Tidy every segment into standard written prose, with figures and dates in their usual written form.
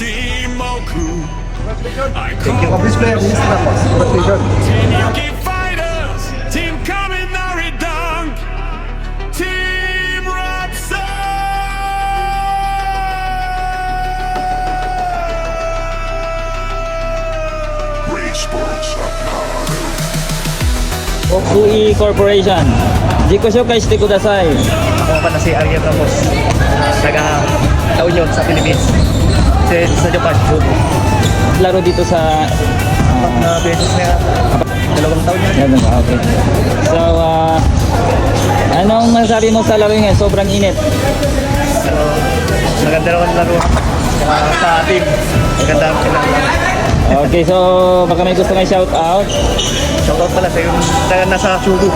Team Moku. I Thank you. call Please play this na po. Congratulations. Team Yuki Fighters. Team Kaminari Dunk. Team Ratsa. Oksui Corporation. Jiko Shokai shite kudasai. Ako pa na si Ariel Ramos. Taga Union sa Philippines. Sa Japan. Laro dito sa Na beses na 2 taon yan. ano ba? Okay. So, anong masasabi mo sa laro ngayon? Sobrang init. So, maganda naman laro. Sa team. Maganda ang kailangan. Okay, so baka may gusto kang shout out. Shoutout pala sa yung nasa Subo.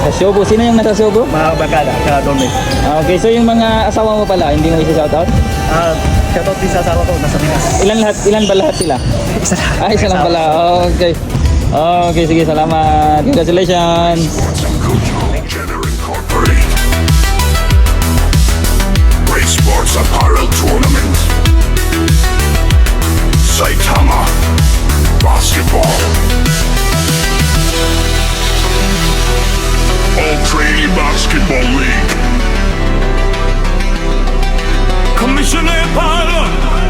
Sa Shobu, sino yung nasa Shobu? Mga bagala, sa Dorme. Okay, so yung mga asawa mo pala, hindi mo i-shout out? Shoutout din sa asawa ko, nasa Pinas. Ilan ba lahat sila? Isa lang. Ay, isa lang pala. Okay. Okay, sige, salamat. Congratulations. Jenner Incorporated. Race Sports Apparel Tournament. Saitama Basketball. All Training Basketball League. Commissioner Pilot.